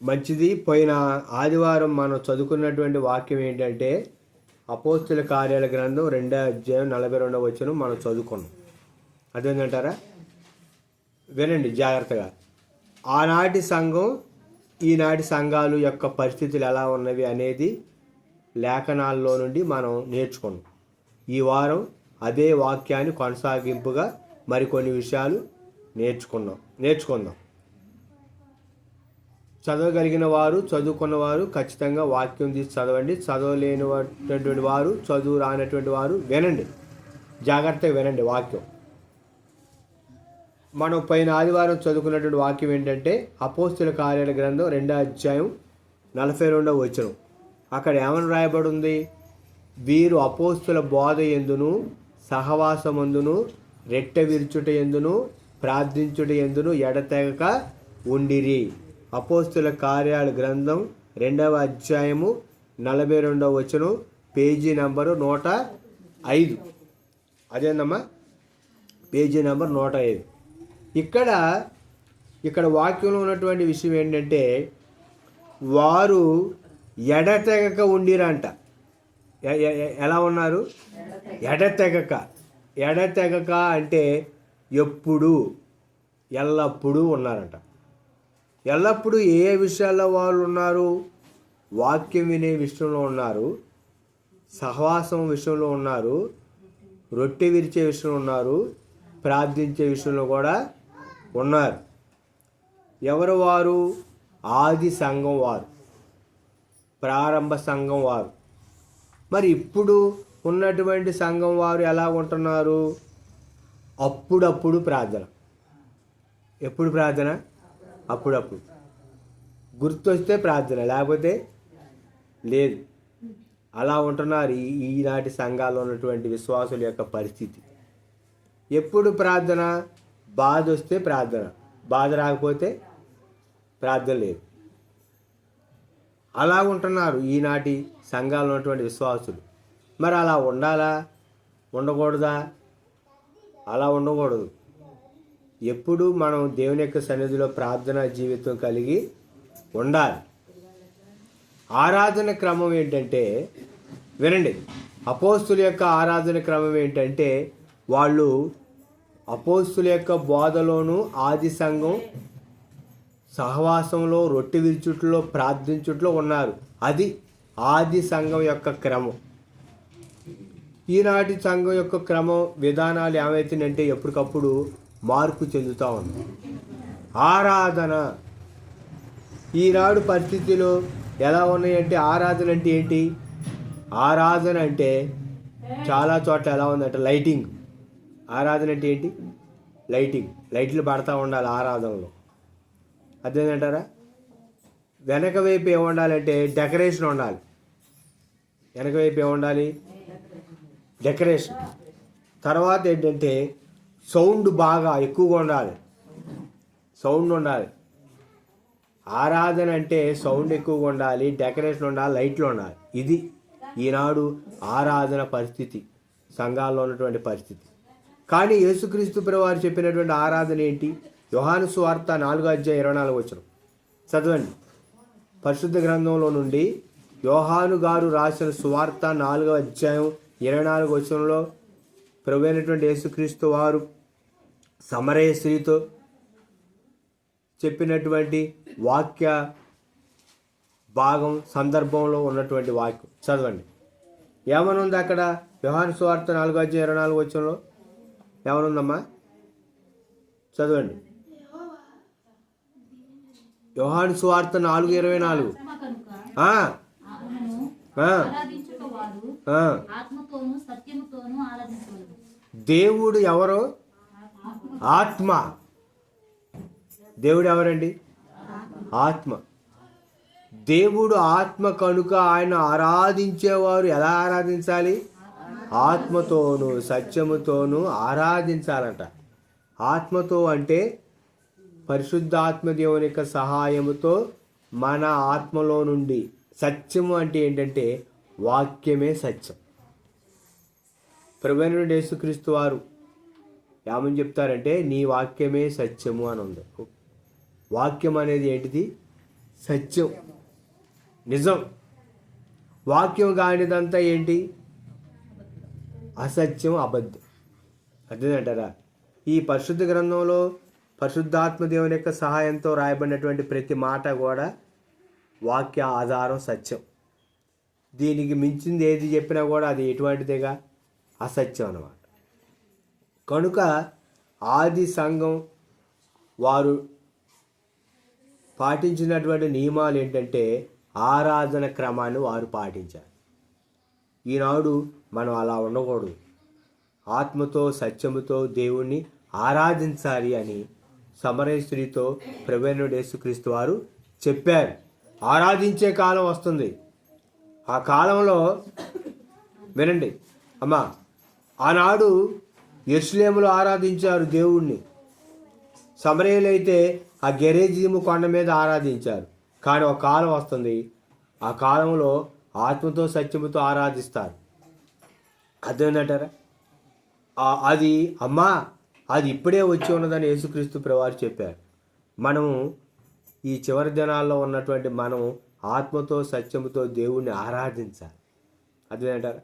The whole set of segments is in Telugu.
మంచిది. పోయిన ఆదివారం మనం చదువుకున్నటువంటి వాక్యం ఏంటంటే అపోస్తుల కార్యాల గ్రంథం 2వ అధ్యాయం 42వ వచనం మనం చదువుకున్నాం. అదేంటంటారా? వినండి జాగ్రత్తగా. ఆనాటి సంఘం ఈనాటి సంఘాలు యొక్క పరిస్థితులు ఎలా ఉన్నవి అనేది లేఖనాల్లో నుండి మనం నేర్చుకున్నాం. ఈ వారం అదే వాక్యాన్ని కొనసాగింపుగా మరికొన్ని విషయాలు నేర్చుకుందాం. చదవగలిగిన వారు, చదువుకున్నవారు ఖచ్చితంగా వాక్యం తీసి చదవండి. చదవలేనటువంటి వారు, చదువు రానటువంటి వారు వినండి, జాగ్రత్తగా వినండి వాక్యం. మనం పైన ఆదివారం చదువుకున్నటువంటి వాక్యం ఏంటంటే అపోస్తుల కార్యాల గ్రంథం 2వ అధ్యాయం 42వ వచనం. అక్కడ ఏమని రాయబడి ఉంది? వీరు అపోస్తుల బోధ ఎందును, సహవాసమందును, రెట్ట విరుచుట ఎందును, ప్రార్థించుట ఎందును ఎడతెగక ఉండిరి. అపోస్తుల కార్యాల గ్రంథం 2వ అధ్యాయము 42వ వచనం, పేజీ నంబరు 105. అదేందమ్మా, పేజీ నెంబర్ 105. ఇక్కడ వాక్యంలో ఉన్నటువంటి విషయం ఏంటంటే వారు ఎడతెగక ఉండిరంట. ఎలా ఉన్నారు? ఎడతెగక అంటే ఎప్పుడు, ఎల్లప్పుడూ ఉన్నారంట. ఎల్లప్పుడూ ఏ విషయాల్లో వాళ్ళు ఉన్నారు? వాక్యం వినే విషయంలో ఉన్నారు, సహవాసం విషయంలో ఉన్నారు, రొట్టె విరిచే విషయంలో ఉన్నారు, ప్రార్థించే విషయంలో కూడా ఉన్నారు. ఎవరు వారు? ఆది సంఘం వారు, ప్రారంభ సంఘం వారు. మరి ఇప్పుడు ఉన్నటువంటి సంఘం వారు ఎలా ఉంటున్నారు? అప్పుడప్పుడు ప్రార్థన. ఎప్పుడు ప్రార్థన? అప్పుడప్పుడు. గుర్తొస్తే ప్రార్థన, లేకపోతే లేదు. అలా ఉంటున్నారు ఈనాటి సంఘాల్లో ఉన్నటువంటి విశ్వాసుల యొక్క పరిస్థితి. ఎప్పుడు ప్రార్థన? బాధ వస్తే ప్రార్థన, బాధ రాకపోతే ప్రార్థన లేదు. అలా ఉంటున్నారు ఈనాటి సంఘాల్లో ఉన్నటువంటి విశ్వాసులు. మరి అలా ఉండాలా, ఉండకూడదా? అలా ఉండకూడదు. ఎప్పుడు మనం దేవుని యొక్క సన్నిధిలో ప్రార్థనా జీవితం కలిగి ఉండాలి. ఆరాధన క్రమం ఏంటంటే వినండి, అపోస్తుల యొక్క ఆరాధన క్రమం ఏంటంటే వాళ్ళు అపోస్తుల యొక్క బోధలోను, ఆది సంఘం సహవాసంలో, రొట్టె విరుచుట్లో, ప్రార్థించుట్లో ఉన్నారు. అది ఆది సంఘం యొక్క క్రమం. ఈనాటి సంఘం యొక్క క్రమం విధానాలు ఏమవుతుందంటే ఎప్పటికప్పుడు మార్పు చెందుతూ ఉంది. ఆరాధన ఈనాడు పరిస్థితులు ఎలా ఉన్నాయంటే, ఆరాధన అంటే ఏంటి? ఆరాధన అంటే చాలా చోట్ల ఎలా ఉందంటే లైటింగ్. ఆరాధన అంటే ఏంటి? లైటింగ్. లైట్లు పడతా ఉండాలి ఆరాధనలో. అదేంటంటారా? వెనక వైపు ఏముండాలంటే డెకరేషన్ ఉండాలి. వెనక వైపు ఏముండాలి? డెకరేషన్. తర్వాత ఏంటంటే సౌండ్ బాగా ఎక్కువగా ఉండాలి, సౌండ్ ఉండాలి. ఆరాధన అంటే సౌండ్ ఎక్కువగా ఉండాలి, డెకరేషన్ ఉండాలి, లైట్లు ఉండాలి. ఇది ఈనాడు ఆరాధన పరిస్థితి, సంఘాల్లో ఉన్నటువంటి పరిస్థితి. కానీ యేసుక్రీస్తు ప్రభువారు చెప్పినటువంటి ఆరాధన ఏంటి? యోహాను సువార్త 4వ అధ్యాయం 24వ వచనం చదవండి. పరిశుద్ధ గ్రంథంలో నుండి యోహాను గారు రాసిన సువార్త 4వ అధ్యాయం 24వ వచనంలో ప్రభు అయినటువంటి యేసుక్రీస్తు వారు సమరయ స్త్రీతో చెప్పినటువంటి వాక్య భాగం సందర్భంలో ఉన్నటువంటి వాక్యం చదవండి. ఏమనుంది అక్కడ? యోహాను సువార్త 4వ అధ్యాయం 24వ వచనంలో ఏమనుందమ్మా? చదవండి. యోహాను సువార్త 4:24. దేవుడు ఎవరు? ఆత్మ. దేవుడు ఎవరండి? ఆత్మ. దేవుడు ఆత్మ కనుక ఆయన ఆరాధించేవారు ఎలా ఆరాధించాలి? ఆత్మతోనూ సత్యముతోనూ ఆరాధించాలంట. ఆత్మతో అంటే పరిశుద్ధాత్మ దేవుని యొక్క సహాయముతో మన ఆత్మలో నుండి. సత్యము అంటే ఏంటంటే వాక్యమే సత్యం. ప్రభువైన యేసుక్రీస్తు వారు ఏమని చెప్తారంటే నీ వాక్యమే సత్యము అని ఉంది. వాక్యం అనేది ఏంటిది? సత్యం, నిజం. వాక్యం కానిదంతా ఏంటి? అసత్యం, అబద్ధం. అర్థమంటారా? ఈ పరిశుద్ధ గ్రంథంలో పరిశుద్ధాత్మ దేవుని యొక్క సహాయంతో రాయబడినటువంటి ప్రతి మాట కూడా వాక్య ఆధారం, సత్యం. దీనికి మించింది ఏది చెప్పినా కూడా అది ఎటువంటిదిగా అసత్యం అన్నమాట. కనుక ఆది సంఘం వారు పాటించినటువంటి నియమాలు ఏంటంటే ఆరాధన క్రమాన్ని వారు పాటించారు. ఈనాడు మనం అలా ఉండకూడదు. ఆత్మతో సత్యముతో దేవుణ్ణి ఆరాధించాలి అని సమరయ స్త్రీతో ప్రభువైన యేసుక్రీస్తు వారు చెప్పారు. ఆరాధించే కాలం వస్తుంది. ఆ కాలంలో వినండి అమ్మా, ఆనాడు యెరూషలేములో ఆరాధించారు దేవుణ్ణి. సమరయులు అయితే ఆ గెరేజీము కొండ మీద ఆరాధించారు. కానీ ఒక కాలం వస్తుంది, ఆ కాలంలో ఆత్మతో సత్యముతో ఆరాధిస్తారు. అదేంటంటారా? అది అమ్మా, అది ఇప్పుడే వచ్చి ఉన్నదని యేసుక్రీస్తు ప్రభువారు చెప్పారు. మనము ఈ చివరి దినాల్లో ఉన్నటువంటి మనం ఆత్మతో సత్యముతో దేవుణ్ణి ఆరాధించాలి. అదేంటారా?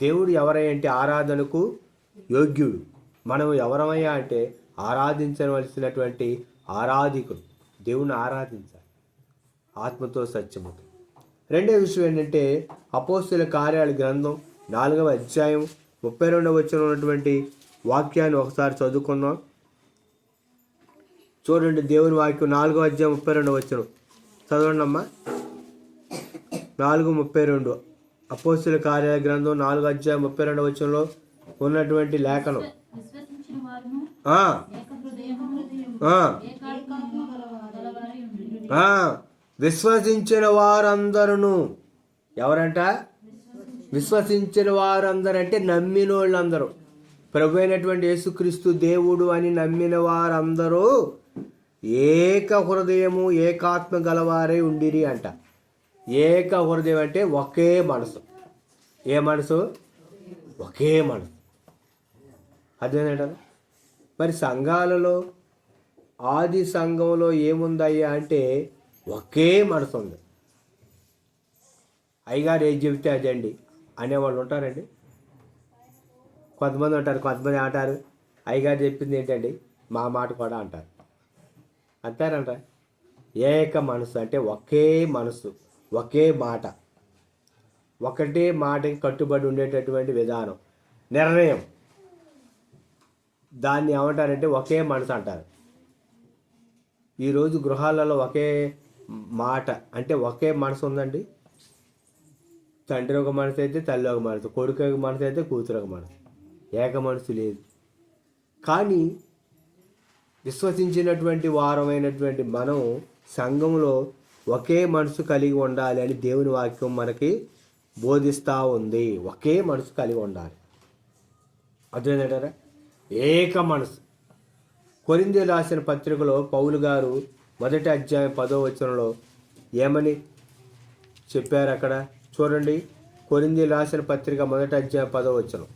దేవుడు ఎవరంటే ఆరాధనకు యోగ్యుడు. మనం ఎవరమయ్యా అంటే ఆరాధించవలసినటువంటి ఆరాధికుడు. దేవుణ్ణి ఆరాధించాలి ఆత్మతో సత్యముతో. రెండో విషయం ఏంటంటే అపోస్తలుల కార్యాల గ్రంథం 4వ అధ్యాయం 32వ వచనం ఉన్నటువంటి వాక్యాన్ని ఒకసారి చదువుకుందాం. చూడండి, దేవుని వాక్యం 4వ అధ్యాయం 32వ వచనం చదవండి అమ్మా. 4:32 అపోస్తలుల కార్యాల గ్రంథం 4వ అధ్యాయం 32వ వచనంలో ఉన్నటువంటి లేఖనం. విశ్వసించిన వారందరూ ఎవరంట? విశ్వసించిన వారందరూ అంటే నమ్మిన వాళ్ళందరూ, ప్రభు అయినటువంటి యేసుక్రీస్తు దేవుడు అని నమ్మిన వారందరూ ఏక హృదయము ఏకాత్మ గలవారై ఉండిరి అంట. ఏక హృదయం అంటే ఒకే మనసు. ఏ మనసు? ఒకే మనసు. అదేనంటారా? మరి సంఘాలలో ఆది సంఘంలో ఏముందయ్యా అంటే ఒకే మనసు ఉంది. అయ్యగారు ఏది చెబితే అదండి అనేవాళ్ళు ఉంటారండి. కొంతమంది ఉంటారు, కొంతమంది అంటారు అయ్యగారు చెప్పింది ఏంటండి మా మాట కూడా అంటారు. అంటారంట. ఏక మనసు అంటే ఒకే మనసు, ఒకే మాట, ఒకటే మాటకి కట్టుబడి ఉండేటటువంటి విధానం, నిర్ణయం. దాన్ని ఏమంటారంటే ఒకే మనసు అంటారు. ఈరోజు గృహాలలో ఒకే మాట అంటే ఒకే మనసు ఉందండి. తండ్రి ఒక మనసు అయితే తల్లి ఒక మనసు, కొడుకు ఒక మనసు అయితే కూతురు ఒక మనసు, ఏక మనసు లేదు. కానీ విశ్వసించినటువంటి వారమైనటువంటి మనం సంఘంలో ఒకే మనసు కలిగి ఉండాలి అని దేవుని వాక్యం మనకి బోధిస్తూ ఉంది. ఒకే మనసు కలిగి ఉండాలి. అదేంటారా? ఏక మనసు. కొరింథీయులకు రాసిన పత్రికలో పౌలు గారు 1వ అధ్యాయం 10వ వచనంలో ఏమని చెప్పారు అక్కడ చూడండి. కొరింథీయులకు రాసిన పత్రిక 1వ అధ్యాయం 10వ వచనం.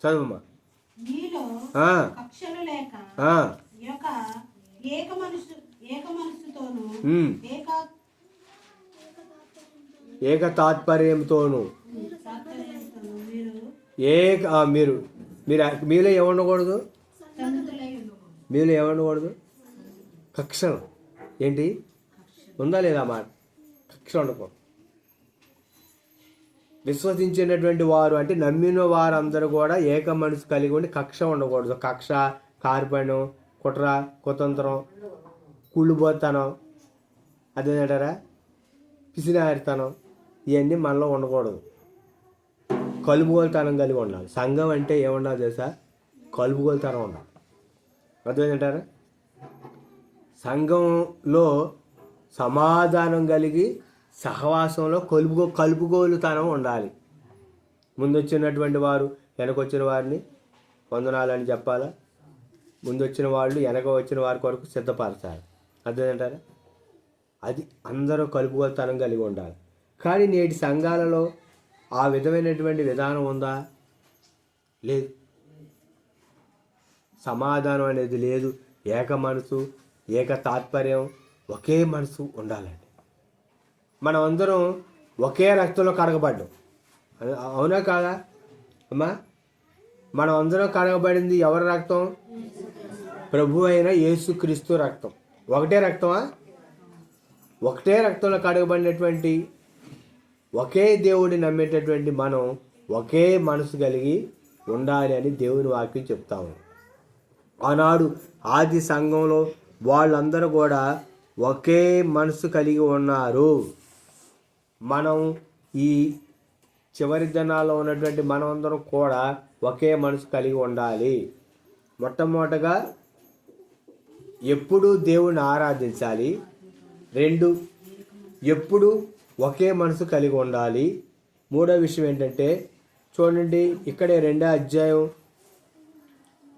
చదువమ్మా. ఏక తాత్పర్యంతోను మీరు మీలో ఏముండకూడదు? మీలో ఏముండకూడదు? కక్ష ఏంటి ఉందా లేదా మాట? కక్ష ఉండకూడదు. విశ్వసించినటువంటి వారు అంటే నమ్మిన వారందరూ కూడా ఏక మనసు కలిగి ఉండి కక్ష ఉండకూడదు. కక్ష, కార్పణ్యం, కుట్ర, కుతంత్రం, కుళ్ళుబోతనం, అదేంటారా పిసినారితనం, ఇవన్నీ మనలో ఉండకూడదు. కలుపుగోలుతనం కలిగి ఉండాలి. సంఘం అంటే ఏముండాలి తెలుసా? కలుపుగోలుతనం ఉండాలి. అదేంటారా? సంఘంలో సమాధానం కలిగి సహవాసంలో కలుపుగోలుతనం ఉండాలి. ముందొచ్చినటువంటి వారు వెనకొచ్చిన వారిని వందనాలని చెప్పాలా? ముందొచ్చిన వాళ్ళు వెనక వచ్చిన వారి కొరకు సిద్ధపరచాలి. అదేంటారా? అది అందరూ కలుపుగోలుతనం కలిగి ఉండాలి. కానీ నేటి సంఘాలలో ఆ విధమైనటువంటి విధానం ఉందా? లేదు. సమాధానం అనేది లేదు. ఏక మనసు, ఏక తాత్పర్యం, ఒకే మనసు ఉండాలండి. మనం అందరం ఒకే రక్తంలో కడగబడ్డాం. అవునా కాదా అమ్మా? మనం అందరం కడగబడింది ఎవరి రక్తం? ప్రభు అయిన యేసుక్రీస్తు రక్తం. ఒకటే రక్తమా? ఒకటే రక్తంలో కడగబడినటువంటి ఒకే దేవుడిని నమ్మేటటువంటి మనం ఒకే మనసు కలిగి ఉండాలి అని దేవుని వాక్యం చెప్తాము. ఆనాడు ఆది సంఘంలో వాళ్ళందరూ కూడా ఒకే మనసు కలిగి ఉన్నారు. మనం ఈ చివరి దినాల్లో ఉన్నటువంటి మనమందరం కూడా ఒకే మనసు కలిగి ఉండాలి. మొట్టమొదటగా ఎప్పుడూ దేవుణ్ణి ఆరాధించాలి. 2, ఎప్పుడు ఒకే మనసు కలిగి ఉండాలి. 3వ విషయం ఏంటంటే చూడండి, ఇక్కడే 2వ అధ్యాయం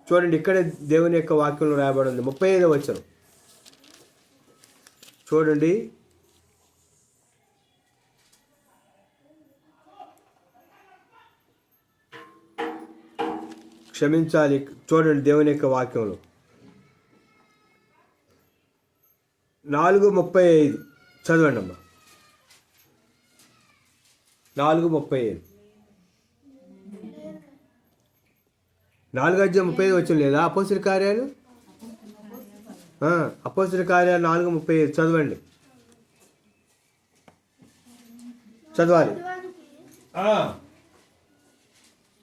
చూడండి, ఇక్కడే దేవుని యొక్క వాక్యంలో రాయబడి ఉంది. 35వ వచనం చూడండి. క్షమించాలి, చూడండి దేవుని యొక్క వాక్యంలో 4:35 చదవండి అమ్మా. 4:35 4:35 వచ్చిన లేదా? అపోస్తలుల కార్యాలు 4:35 చదవండి. చదవాలి.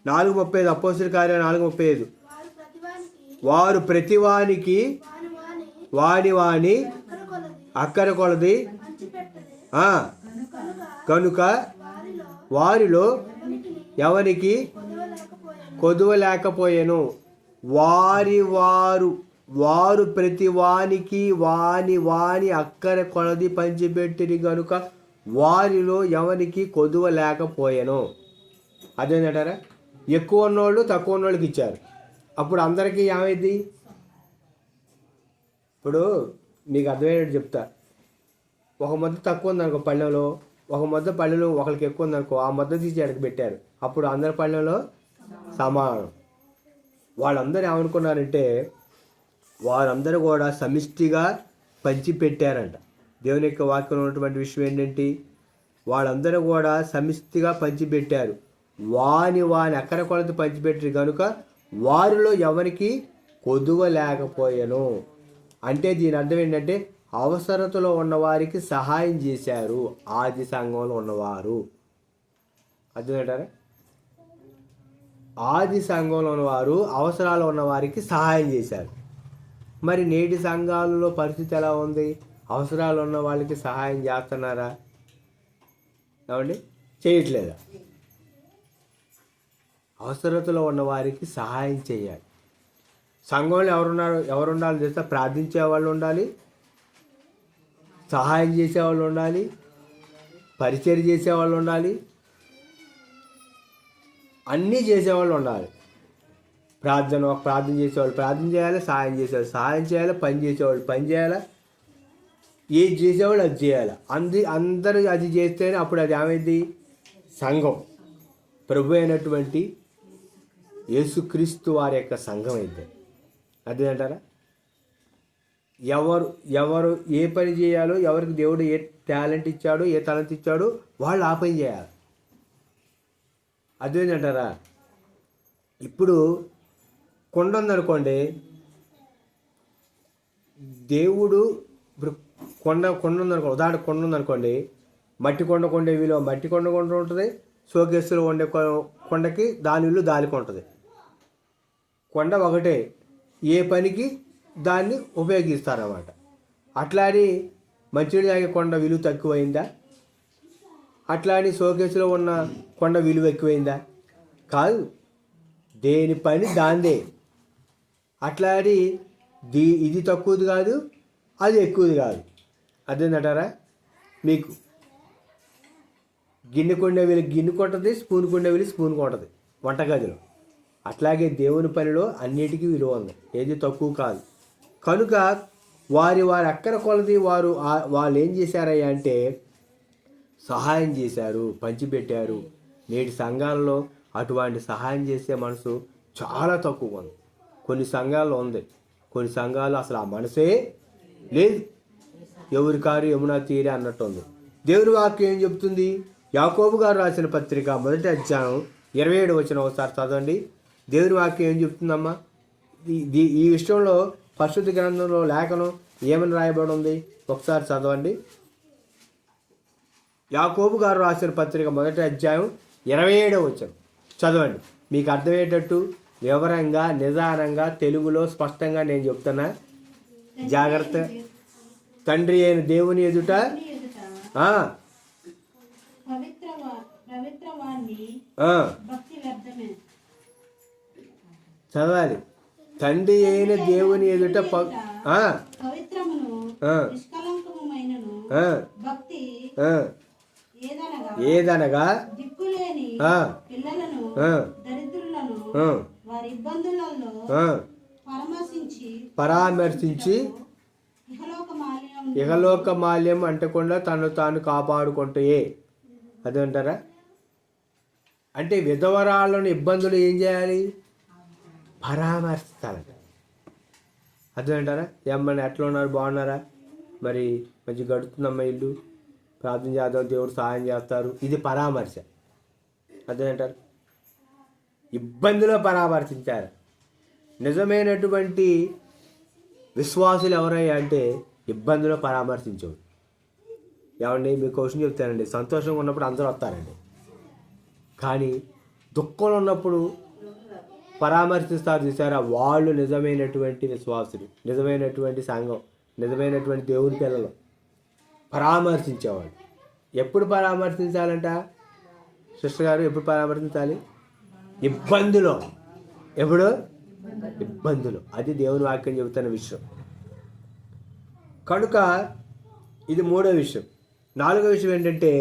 4:35 అపోస్తలుల కార్యాలు 4:35 వారు ప్రతివానికి వాని అక్కర కొలది కనుక వారిలో ఎవరికి కొదువ లేకపోయెను. వారు ప్రతి వానికి వాని అక్కర కొలది పంచిపెట్టిరి గనుక వారిలో ఎవరికి కొదువ లేకపోయెను. అదేంటంటారా? ఎక్కువ ఉన్నోళ్ళు తక్కువ ఉన్నోళ్ళకి ఇచ్చారు. అప్పుడు అందరికీ ఏమైంది? ఇప్పుడు మీకు అర్థమయ్యేటట్టు చెప్తా. ఒక ముద్ద తక్కువ ఉందనుకో పళ్ళెంలో, ఒక ముద్ద పళ్ళెలో ఒకరికి ఎక్కువ ఉందనుకో, ఆ ముద్ద తీసి ఎడకి పెట్టారు. అప్పుడు అందరి పళ్ళెంలో సమానం. వాళ్ళందరూ ఏమనుకున్నారంటే వారందరూ కూడా సమిష్టిగా పంచి పెట్టారంట. దేవుని యొక్క వాక్యంలో ఉన్నటువంటి విషయం ఏంటంటే వాళ్ళందరూ కూడా సమిష్టిగా పంచిపెట్టారు. వాని అక్కర కొలత పంచిపెట్టారు కనుక వారిలో ఎవరికి కొదువ లేకపోయాను. అంటే దీని అర్థం ఏంటంటే అవసరతలో ఉన్నవారికి సహాయం చేశారు. ఆది సంఘంలో ఉన్నవారు అర్థమేంటారా? ఆది సంఘంలో ఉన్నవారు అవసరాలు ఉన్నవారికి సహాయం చేశారు. మరి నేటి సంఘాలలో పరిస్థితి ఎలా ఉంది? అవసరాలు ఉన్న వాళ్ళకి సహాయం చేస్తున్నారా? ఏమండి, చేయట్లేదా? అవసరతలో ఉన్నవారికి సహాయం చేయాలి. సంఘంలో ఎవరు ఉండాలి తెలుసా? ప్రార్థించే వాళ్ళు ఉండాలి, సహాయం చేసేవాళ్ళు ఉండాలి, పరిచయం చేసేవాళ్ళు ఉండాలి, అన్నీ చేసేవాళ్ళు ఉండాలి. ప్రార్థన చేసేవాళ్ళు ప్రార్థన చేయాలి, సహాయం చేయాలి, పని చేసేవాళ్ళు పని చేయాలి, ఏది చేసేవాళ్ళు అది చేయాలి. అందరూ అది చేస్తేనే అప్పుడు అది ఏమైంది? సంఘం. ప్రభు అయినటువంటి యేసుక్రీస్తు వారి యొక్క సంఘం అయితే అదేంటారా? ఎవరు ఏ పని చేయాలో, ఎవరికి దేవుడు ఏ టాలెంట్ ఇచ్చాడో, ఏ తలంట్ ఇచ్చాడో వాళ్ళు ఆ పని చేయాలి. అదేంటంటారా? ఇప్పుడు కొండ ఉందనుకోండి, దేవుడు ఇప్పుడు కొండ ఉందనుకో, ఉదాహరణ కొండ ఉందనుకోండి, మట్టి కొండ విలువ మట్టి కొండ ఉంటుంది, షోకేసులో ఉండే కొండకి దాని విలువ దానికి ఉంటుంది. కొండ ఒకటే, ఏ పనికి దాన్ని ఉపయోగిస్తారన్నమాట. అట్లా అని మంచినీళ్ళు తాగే కొండ విలువ తక్కువైందా? అట్లా అని షోకేసులో ఉన్న కొండ విలువ ఎక్కువైందా? కాదు, దేని పని దాందే. అట్లా అని ఇది తక్కువది కాదు, అది ఎక్కువది కాదు. అదేంటంటారా? మీకు గిన్నె కొండే వీళ్ళు గిన్నె కొంటుంది, స్పూన్ కొండే వీళ్ళు స్పూన్ కొంటుంది వంటగదిలో. అట్లాగే దేవుని పనిలో అన్నిటికీ విలువ ఉంది, ఏది తక్కువ కాదు. కనుక వారి అక్కర కొలది వాళ్ళు ఏం చేశారయ్యా అంటే సహాయం చేశారు, పంచిపెట్టారు. నేటి సంఘాలలో అటువంటి సహాయం చేసే మనసు చాలా తక్కువ ఉంది. కొన్ని సంఘాల్లో ఉంది, కొన్ని సంఘాలు అసలు ఆ మనసే లేదు. ఎవరి కారు యమునా తీరే అన్నట్టు ఉంది. దేవుని వాక్యం ఏం చెప్తుంది? యాకోబు గారు రాసిన పత్రిక 1వ అధ్యాయం 27వ వచనం ఒకసారి చదవండి. దేవుని వాక్యం ఏం చెప్తుందమ్మా? ఈ విషయంలో పరిశుద్ధ గ్రంథంలో లేఖనం ఏమని రాయబడి ఉంది? ఒకసారి చదవండి. యాకోబు గారు రాసిన పత్రిక 1వ అధ్యాయం 27వ వచనం చదవండి. మీకు అర్థమయ్యేటట్టు వివరంగా, నిదానంగా, తెలుగులో స్పష్టంగా నేను చెప్తున్నా, జాగ్రత్త. తండ్రి అయిన దేవుని ఎదుట చదవాలి. తండ్రి అయిన దేవుని ఎదుట ఏదనగా పరామర్శించి ఇహలోక మాల్యం అంటకుండా తను తాను కాపాడుకుంటే అదంటారా? అంటే విధవరాళ్ళను ఇబ్బందులు ఏం చేయాలి? పరామర్శించాలంట. అదేంటారా? ఏమన్నా ఎట్లా ఉన్నారు, బాగున్నారా, మరి మంచి గడుపుతుందమ్మా ఇల్లు, ప్రార్థన చేద్దాం, దేవుడు సహాయం చేస్తారు, ఇది పరామర్శ. అదేంటారు? ఇబ్బందిలో పరామర్శించారు. నిజమైనటువంటి విశ్వాసులు ఎవరయ్యా అంటే ఇబ్బందిలో పరామర్శించేవారు. ఏమండి మీకు క్వశ్చన్ చెప్తానండి, సంతోషంగా ఉన్నప్పుడు అందరూ వస్తారండి, కానీ దుఃఖంలో ఉన్నప్పుడు పరామర్శిస్తారు చూసారా, వాళ్ళు నిజమైనటువంటి విశ్వాసులు, నిజమైనటువంటి సంఘం, నిజమైనటువంటి దేవుని పిల్లలు. పరామర్శించేవాళ్ళు. ఎప్పుడు పరామర్శించాలంట సిస్టర్ గారు? ఎప్పుడు పరామర్శించాలి? ఇబ్బందులో. ఎప్పుడు? ఇబ్బందులు. అది దేవుని వాక్యం చెబుతున్న విషయం. కనుక ఇది 3వ విషయం. 4వ విషయం ఏంటంటే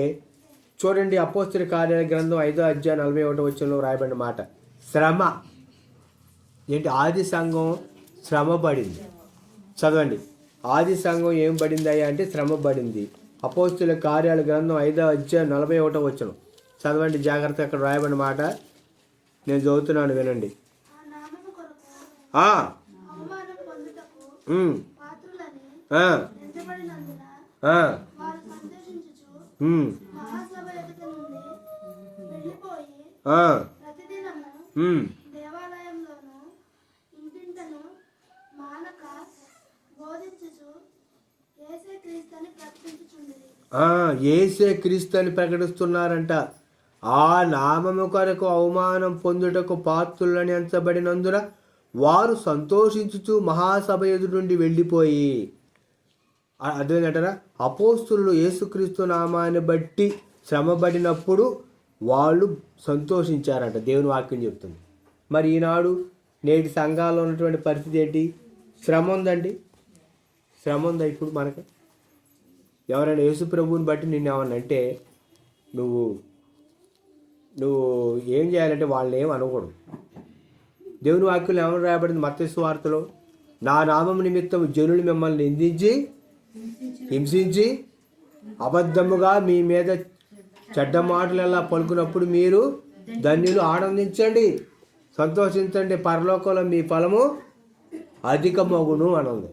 చూడండి, అపోస్తలుల కార్యాల గ్రంథం 5వ అధ్యాయం 41వ వచనంలో రాయబడిన మాట, శ్రమ. ఏంటి? ఆది సంఘం శ్రమ పడింది. చదవండి, ఆది సంఘం ఏం పడింది అయ్యా అంటే శ్రమ పడింది. అపోస్తలుల కార్యాల గ్రంథం 5వ అధ్యాయం 41వ వచనం చదవండి జాగ్రత్త. అక్కడ రాయబడిన మాట నేను చదువుతున్నాను, వినండి. యేసే క్రీస్తు అని ప్రకటిస్తున్నారంట. ఆ నామము కొరకు అవమానం పొందుటకు పాత్రులని ఎంచబడినందున వారు సంతోషించుచు మహాసభ ఎదురు నుండి వెళ్ళిపోయి. అదేంటంటారా? అపోస్తులు యేసుక్రీస్తు నామాన్ని బట్టి శ్రమపడినప్పుడు వాళ్ళు సంతోషించారంట, దేవుని వాక్యం చెప్తుంది. మరి ఈనాడు నేటి సంఘాల్లో ఉన్నటువంటి పరిస్థితి ఏంటి? శ్రమ ఉందండి, శ్రమ ఉందా ఇప్పుడు మనకు? ఎవరైనా యేసు ప్రభువుని బట్టి నిన్ను ఏమన్నంటే నువ్వు ఏం చేయాలంటే వాళ్ళని ఏం అనకూడదు. దేవుని వాక్యంలో ఏమని రాయబడింది? మత్తయి సువార్తలో, నా నామం నిమిత్తం జనులు మిమ్మల్ని నిందించి హింసించి అబద్ధముగా మీ మీద చెడ్డ మాటలు ఎలా పలుకున్నప్పుడు మీరు ధన్యులు, ఆనందించండి, సంతోషించండి, పరలోకంలో మీ ఫలము అధికమగును అని ఉంది.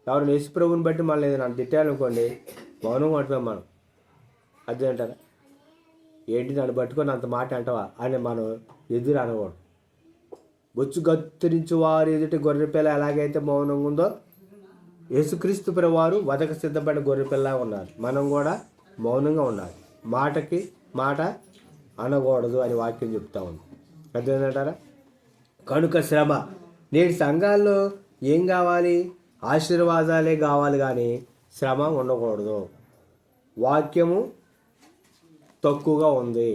ఎవరు యేసు ప్రభువుని బట్టి మళ్ళీ ఏదైనా తిట్టాలనుకోండి, మౌనం అంటున్నాం మనం. అదే అంటారా? ఏంటి నన్ను పట్టుకొని అంత మాట అంటావా అని మనం ఎదురు అనకూడదు. బొచ్చు గత్తరించి వారు ఎదుటి గొర్రెపిల్ల ఎలాగైతే మౌనంగా ఉందో, యేసుక్రీస్తు ప్రభువారు వదక సిద్ధపడిన గొర్రెపిల్ల ఉన్నారు. మనం కూడా మౌనంగా ఉండాలి, మాటకి మాట అనకూడదు అని వాక్యం చెప్తా ఉంది. అదేంటారా? కనుక శ్రమ. నేటి సంఘాల్లో ఏం కావాలి? ఆశీర్వాదాలే కావాలి, కానీ శ్రమ ఉండకూడదు. వాక్యము తక్కువగా ఉంది,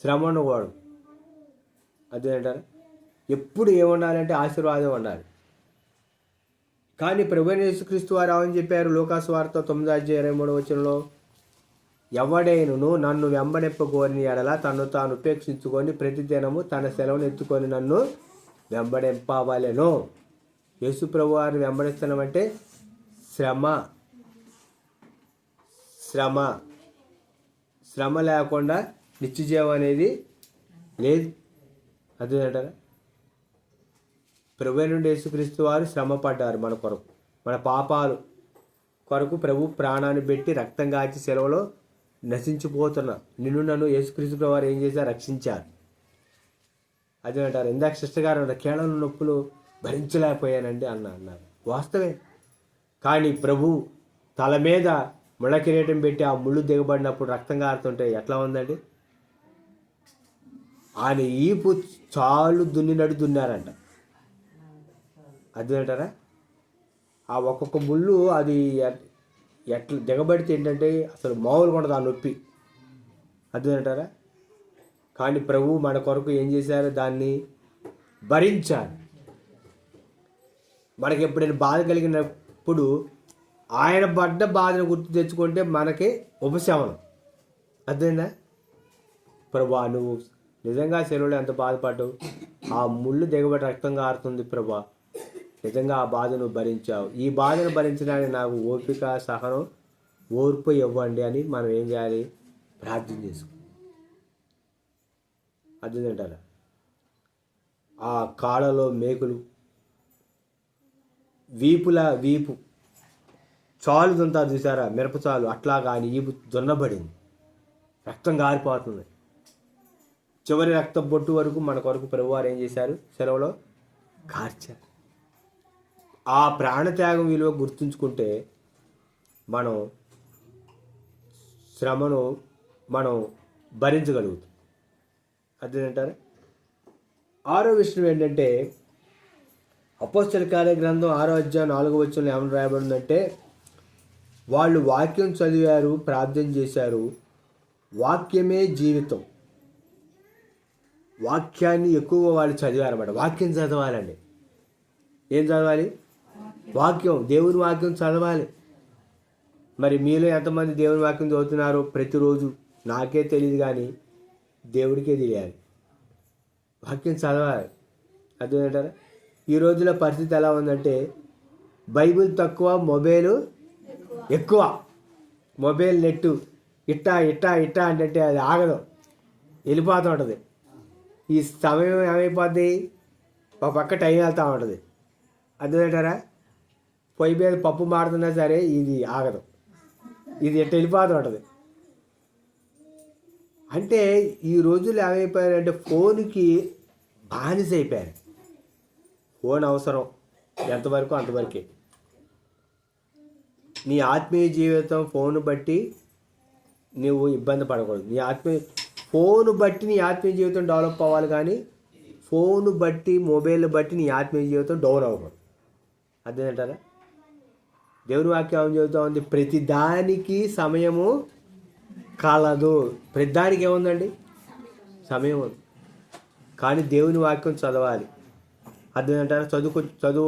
శ్రమ ఉండకూడదు. అదేంటారా? ఎప్పుడు ఏముండాలంటే ఆశీర్వాదం ఉండాలి. కానీ ప్రభువైన యేసుక్రీస్తు వారు ఏమని చెప్పారు? లూకాసు వార్త 9వ అధ్యాయం 23వ వచనంలో, ఎవడైనను నన్ను వెంబడింపగోరిన ఎడల తను తాను ఉపేక్షించుకొని ప్రతిదినము తన సెలవును ఎత్తుకొని నన్ను వెంబడింపవలెను. యేసు ప్రభు వారిని వెంబడిస్తున్నామంటే శ్రమ. శ్రమ శ్రమ లేకుండా నిత్యజీవం అనేది లేదు. అదేంటారా, ప్రభు నుండి యేసుక్రీస్తు వారు శ్రమ పడ్డారు మన కొరకు, మన పాపాలు కొరకు ప్రభు ప్రాణాన్ని పెట్టి రక్తం కాచి సెలవులో నశించిపోతున్నా నిన్ను నన్ను యేసుక్రీస్తు వారు ఏం చేశారు, రక్షించారు. అదేంటారు, ఇందాక సిస్టర్ గారు కేళల నొప్పులు భరించలేకపోయానండి అన్నారు. వాస్తవే. కానీ ప్రభు తల మీద ముళ్ళ కిరీటం పెట్టి ఆ ముళ్ళు దిగబడినప్పుడు రక్తం కారుతుంటే ఎట్లా ఉందండి? ఆయన ఈపు చాలు దున్నినట్టు దున్నారంట. అదేంటారా, ఆ ఒక్కొక్క ముళ్ళు అది ఎట్లా దిగబడితే ఏంటంటే అసలు మామూలుగా ఉండదు ఆ నొప్పి. అదేంటారా, కానీ ప్రభు మన కొరకు ఏం చేశారు, దాన్ని భరించారు. మనకి ఎప్పుడైనా బాధ కలిగినప్పుడు ఆయన పడ్డ బాధను గుర్తు తెచ్చుకుంటే మనకి ఉపశమనం. అర్థమైందా? ప్రభా నువ్వు నిజంగా సెలవులో ఎంత బాధపడ్డావు, ఆ ముళ్ళు దిగబడి రక్తం కారుతుంది ప్రభా, నిజంగా ఆ బాధ నువ్వు భరించావు, ఈ బాధను భరించడానికి నాకు ఓపిక సహనం ఓర్పు ఇవ్వండి అని మనం ఏం చేయాలి, ప్రార్థన చేసుకో. అర్థమైంటారా, ఆ కాళ్ళలో మేకులు, వీపు చాలు దుంతా చూసారా, మిరపచాలు అట్లా కానీ ఈపు దున్నబడింది, రక్తం గారిపోతుంది. చివరి రక్త బొట్టు వరకు మన కొరకు ప్రభువారు ఏం చేశారు, సెలవులో కార్చారు. ఆ ప్రాణత్యాగం విలువ గుర్తుంచుకుంటే మనం శ్రమను మనం భరించగలుగుతాం. అదేంటారా, ఆరో విషయం ఏంటంటే అపోస్తలుల కార్య గ్రంథం 6వ అధ్యాయం 4వ వచనంలో ఏమని రాయబడిందంటే, వాళ్ళు వాక్యం చదివారు, ప్రార్థన చేశారు, వాక్యమే జీవితం. వాక్యాన్ని ఎక్కువగా వాళ్ళు చదివారన్నమాట. వాక్యం చదవాలండి. ఏం చదవాలి? వాక్యం, దేవుని వాక్యం చదవాలి. మరి మీలో ఎంతమంది దేవుని వాక్యం చదువుతున్నారో ప్రతిరోజు నాకే తెలియదు, కానీ దేవుడికే తెలియాలి. వాక్యం చదవాలి. అర్థమేంటారా, ఈ రోజుల పరిస్థితి ఎలా ఉందంటే బైబిల్ తక్కువ, మొబైల్ ఎక్కువ. మొబైల్ నెట్టు ఇట్టా అంటే అది ఆగదు, వెళ్ళిపోతూ ఉంటుంది. ఈ సమయం ఏమైపోద్ది, ఒక పక్క టైం వెళ్తూ ఉంటుంది. అర్థమేంటారా, పొయ్యి మీద పప్పు మాడుతున్నా సరే ఇది ఆగదు, ఇది ఎట్ట వెళ్ళిపోతూ ఉంటుంది. అంటే ఈ రోజులు ఏమైపోయారంటే ఫోన్కి బానిస అయిపోయారు. ఫోన్ అవసరం ఎంతవరకు అంతవరకే. నీ ఆత్మీయ జీవితం ఫోన్ బట్టి నువ్వు ఇబ్బంది పడకూడదు. ఫోన్ బట్టి నీ ఆత్మీయ జీవితం డెవలప్ అవ్వాలి, కానీ ఫోన్ బట్టి మొబైల్ బట్టి నీ ఆత్మీయ జీవితం డౌన్ అవ్వకూడదు. అదేంటారా, దేవుని వాక్యం ఏం చెబుతా ఉంది, ప్రతిదానికి సమయము కలదు. ప్రతిదానికి ఏముందండి, సమయం ఉంది. కానీ దేవుని వాక్యం చదవాలి. అదేంటారా, చదువు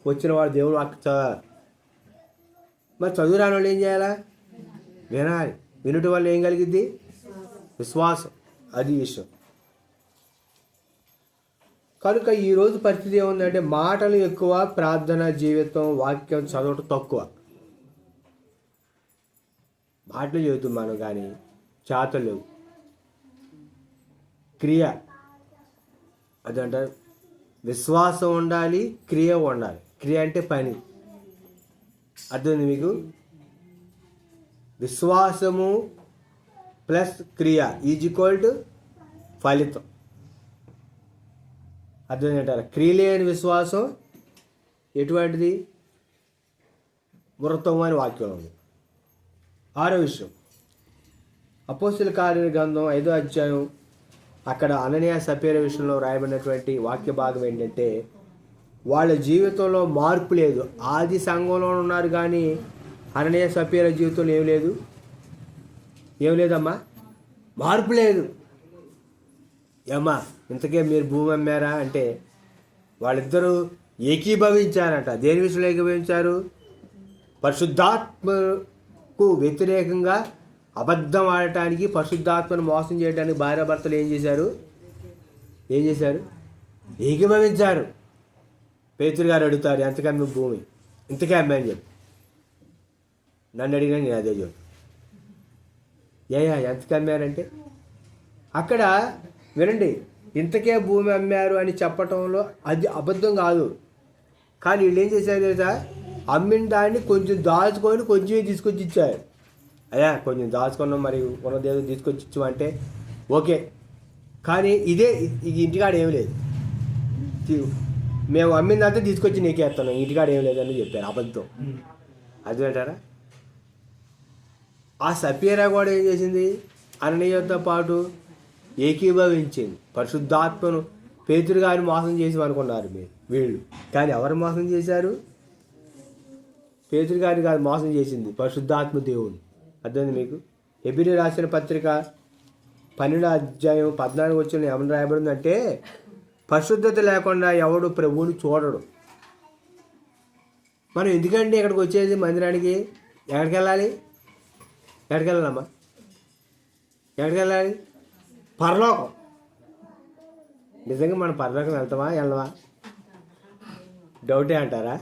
వచ్చిన వాడు దేవుని వాక్యం చదవాలి. మరి చదువు రాని వాళ్ళు ఏం చేయాలా, వినాలి. వినటం వల్ల ఏం కలిగిద్ది, విశ్వాసం. అది విషయం. కనుక ఈరోజు పరిస్థితి ఏముందంటే మాటలు ఎక్కువ, ప్రార్థన జీవితం, వాక్యం చదవటం తక్కువ. మాటలు చదువుతున్నాను కానీ చేతలు లేవు. క్రియ, అదంటారు విశ్వాసం ఉండాలి, క్రియ ఉండాలి. క్రియ అంటే పని. అర్థమైంది మీకు? విశ్వాసము ప్లస్ క్రియ ఈజ్ఈక్వల్ టు ఫలితం. అర్థమైందంటారా, క్రియ లేని విశ్వాసం ఎటువంటిది, మృతం అని వాక్యం ఉంది. ఆరో విషయం, అపోస్తలుల కార్య గ్రంథం 5వ అధ్యాయం అక్కడ అననీయ సపీరా విషయంలో రాయబడినటువంటి వాక్య భాగం ఏంటంటే, వాళ్ళ జీవితంలో మార్పు లేదు. ఆది సంఘంలో ఉన్నారు కానీ అననీయ సపీరా జీవితంలో ఏం లేదమ్మా, మార్పు లేదు. ఏమ్మా ఇంతకే మీరు భూమి అమ్మారా అంటే వాళ్ళిద్దరూ ఏకీభవించారంట. దేని విషయంలో ఏకీభవించారు? పరిశుద్ధాత్మకు వ్యతిరేకంగా అబద్ధం ఆడటానికి, పరిశుద్ధాత్మను మోసం చేయడానికి భార్యాభర్తలు ఏం చేశారు? ఏకీభవించారు. పేతురు గారు అడుగుతారు, ఎంతకీ అమ్మే భూమి? ఇంతకే అమ్మే అని చెప్పి. నన్ను అడిగినా నేను అదే చెప్పు. ఎంతకీ అమ్మారంటే అక్కడ వినండి, ఇంతకే భూమి అమ్మారు అని చెప్పటంలో అది అబద్ధం కాదు. కానీ వీళ్ళు ఏం చేశారు తెలుసా, అమ్మిన దాన్ని కొంచెం దాచుకొని కొంచెమే తీసుకొచ్చి ఇచ్చారు. అయ్యా కొంచెం దాచుకున్నాం, మరి ఉన్నదేదో తీసుకొచ్చి ఇచ్చామంటే ఓకే. కానీ ఇదే ఇంటికాడ ఏం లేదు, మేము అమ్మిందంతా తీసుకొచ్చి నీకేస్తాను, ఇంటికాడ ఏం లేదని చెప్పారు. అబద్ధం. అర్థమంటారా? ఆ సఫీరా కూడా ఏం చేసింది, అననీయతో పాటు ఏకీభవించింది. పరిశుద్ధాత్మను పేతురు గారిని మోసం చేసి అనుకున్నారు వీళ్ళు, కానీ ఎవరు మోసం చేశారు? పేతురు గారిని కాదు మోసం చేసింది, పరిశుద్ధాత్మ దేవుడు. అర్థమైంది మీకు? హెబ్రీ రాసిన పత్రిక 12:14 ఏమని రాయబడిందంటే, పరిశుద్ధత లేకుండా ఎవడు ప్రభువుని చూడడు. మనం ఎందుకంటే ఇక్కడికి వచ్చేది మందిరానికి? ఎక్కడికి వెళ్ళాలి? ఎక్కడికి వెళ్ళాలమ్మా? ఎక్కడికి వెళ్ళాలి? పరలోకం. నిజంగా మనం పరలోకం వెళ్తామా వెళ్ళవా? డౌటే అంటారా?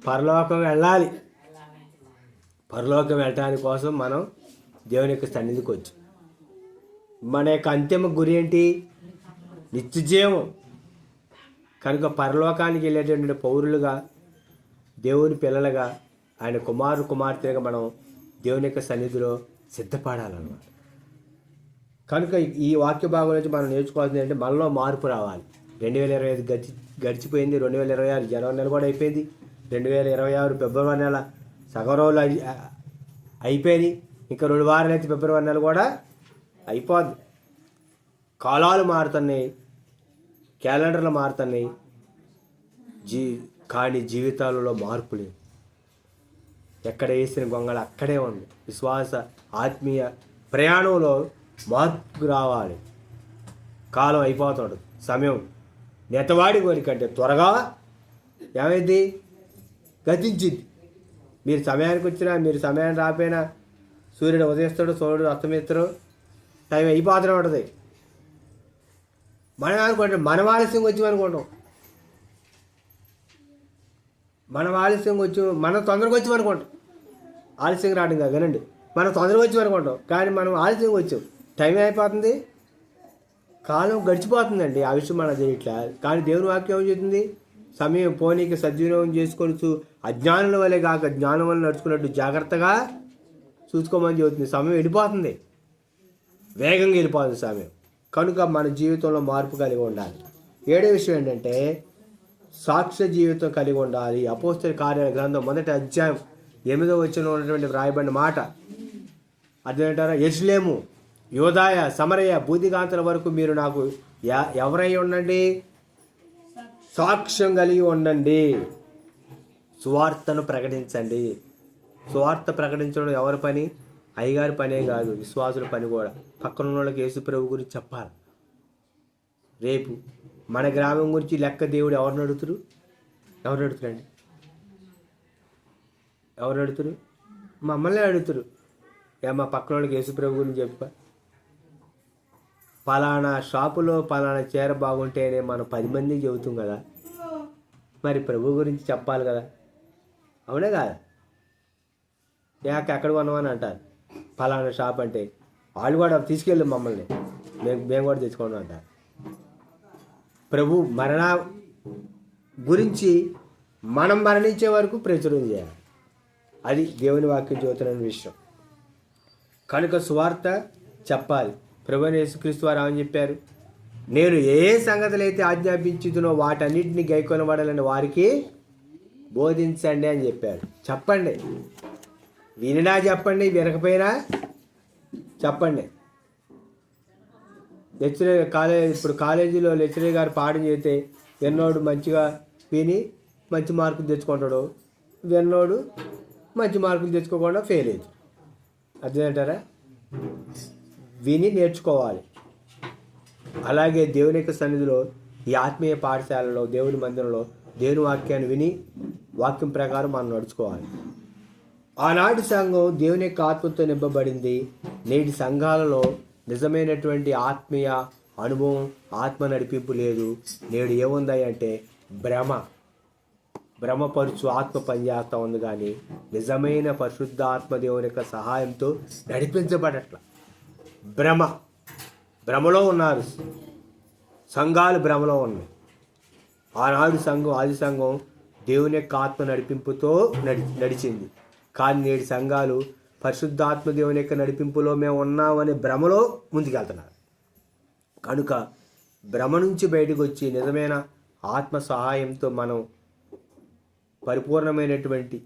పరలోకం వెళ్ళాలి. పరలోకం వెళ్ళటానికి కోసం మనం దేవుని యొక్క సన్నిధికి వచ్చి, మన యొక్క అంతిమ గురి ఏంటి? నిత్యజీవం. కనుక పరలోకానికి వెళ్ళేటటువంటి పౌరులుగా, దేవుని పిల్లలుగా, ఆయన కుమార్తెగా మనం దేవుని యొక్క సన్నిధిలో సిద్ధపడాలన్నమాట. కనుక ఈ వాక్య భాగం నుంచి మనం నేర్చుకోవాల్సింది ఏంటంటే, మనలో మార్పు రావాలి. 2025 గడిచిపోయింది, 2026 జనవరి నెల కూడా అయిపోయింది, 2026 ఫిబ్రవరి నెల సగం రోజులు అయిపోయింది, ఇంకా 2 వారాలు అయితే ఫిబ్రవరి నెల కూడా అయిపోద్ది. కాలాలు మారుతున్నాయి, క్యాలెండర్లు మారుతున్నాయి, కానీ జీవితాలలో మార్పు లేదు. ఎక్కడ వేసిన గొంగళ అక్కడే ఉంది. విశ్వాస ఆత్మీయ ప్రయాణంలో మార్పు రావాలి. కాలం అయిపోతుంది, సమయం నెతవాడి కోరికంటే త్వరగా ఏమైంది? గతించింది. మీరు సమయానికి వచ్చినా, మీరు సమయాన్ని రాపోయినా, సూర్యుడు ఉదయిస్తాడు, సూర్యుడు అస్తమిస్తాడు, టైం అయిపోతూనే ఉంటుంది. మనం అనుకుంటాం మనం ఆలస్యంగా వచ్చామనుకుంటాం, మనం తొందరగా వచ్చామనుకుంటాం. ఆలస్యంగా రావడం కాదు వినండి, మనం తొందరగా వచ్చామనుకుంటాం, కానీ మనం ఆలస్యంగా వచ్చాం. టైం అయిపోతుంది, కాలం గడిచిపోతుందండి. ఆ విషయం మనకు తెలియట్లే. కానీ దేవుని వాక్యం ఏం చెప్తుంది? సమయం పోనీకి సద్వినియోగం చేసుకోవచ్చు, అజ్ఞానుల వల్లే కాక జ్ఞానం వల్ల నడుచుకున్నట్టు జాగ్రత్తగా చూసుకోమని చెబుతుంది. సమయం వెళ్ళిపోతుంది, వేగంగా వెళ్ళిపోతుంది సమయం. కనుక మన జీవితంలో మార్పు కలిగి ఉండాలి. 7వ విషయం ఏంటంటే, సాక్ష్య జీవితం కలిగి ఉండాలి. అపోస్తల కార్యాల గ్రంథం 1వ అధ్యాయం 8వ వచనంలో ఉన్నటువంటి వ్రాయబడిన మాట అదేంటారా, యెరూషలేము, యోదాయ, సమరయ, బూదిగాంతల వరకు మీరు నాకు ఎవరై ఉండండి? సాక్ష్యం కలిగి ఉండండి. సువార్తను ప్రకటించండి. సువార్త ప్రకటించడం ఎవరి పని? అయ్యగారి పనే కాదు, విశ్వాసుల పని కూడా. పక్కన ఉన్న వాళ్ళకి యేసు ప్రభు గురించి చెప్పాలి. రేపు మన గ్రామం గురించి లెక్క దేవుడు ఎవరిని అడుగుతారు? ఎవరు అడుగుతారు? మమ్మల్ని అడుగుతారు. మా పక్కన వాళ్ళకి యేసు ప్రభు గురించి చెప్ప, పలానా షాపులో పలానా చీర బాగుంటేనే మనం 10 మందికి చెబుతాం కదా, మరి ప్రభు గురించి చెప్పాలి కదా, అవునే కాదా? ఎక్కడ కొనమని అంటారు, పలానా షాప్ అంటే వాళ్ళు కూడా తీసుకెళ్ళి మమ్మల్ని, మేము కూడా తెచ్చుకోండి అంటారు. ప్రభు మరణ గురించి మనం మరణించే వరకు ప్రచురం చేయాలి. అది దేవుని వాక్యం చెబుతున్న విషయం. కనుక సువార్త చెప్పాలి. ప్రభువైన యేసుక్రీస్తు వారు ఏమని చెప్పారు? నేను ఏ సంగతులు అయితే ఆజ్ఞాపించుతునో వాటన్నిటిని గైకొనబడాలని వారికి బోధించండి అని చెప్పారు. చెప్పండి, వినినా చెప్పండి, వినకపోయినా చెప్పండి. ఇప్పుడు కాలేజీలో లెక్చరర్ గారు పాఠం చేస్తే విన్నోడు మంచిగా విని మంచి మార్కులు తెచ్చుకుంటాడు, విన్నోడు మంచి మార్కులు తెచ్చుకోకుండా ఫెయిల్ అవుతాడు. అర్థమంటారా? విని నేర్చుకోవాలి. అలాగే దేవుని యొక్క సన్నిధిలో, ఈ ఆత్మీయ పాఠశాలలో, దేవుని మందిరంలో దేవుని వాక్యాన్ని విని వాక్యం ప్రకారం మనం నడుచుకోవాలి. ఆనాటి సంఘం దేవుని యొక్క ఆత్మతో నింపబడింది. నేటి సంఘాలలో నిజమైనటువంటి ఆత్మీయ అనుభవం, ఆత్మ నడిపింపు లేదు. నేడు ఏముంది అంటే భ్రమపరుచు ఆత్మ పనిచేస్తూ ఉంది, కానీ నిజమైన పరిశుద్ధ ఆత్మ దేవుని యొక్క సహాయంతో నడిపించబడట్ల. భ్రమ భ్రమలో ఉన్నారు. సంఘాలు భ్రమలో ఉన్నాయి. ఆనాడు ఆది సంఘం దేవుని యొక్క ఆత్మ నడిపింపుతో నడిచింది. కానీ నేటి సంఘాలు పరిశుద్ధాత్మ దేవుని యొక్క నడిపింపులో మేము ఉన్నామనే భ్రమలో ముందుకెళ్తున్నారు. కనుక భ్రమ నుంచి బయటకు వచ్చి నిజమైన ఆత్మ సహాయంతో మనం పరిపూర్ణమైనటువంటి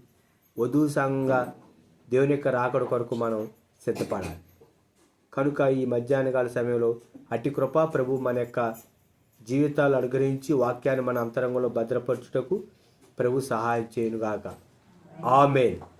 వధువు సంఘ దేవుని యొక్క రాకడ కొరకు మనం సిద్ధపడాలి. కనుక ఈ మధ్యాహ్నకాల సమయంలో అట్టి కృపా ప్రభు మన యొక్క జీవితాలు అనుగ్రహించి వాక్యాన్ని మన అంతరంగంలో భద్రపరచుటకు ప్రభు సహాయం చేయనుగాక. ఆమేన్.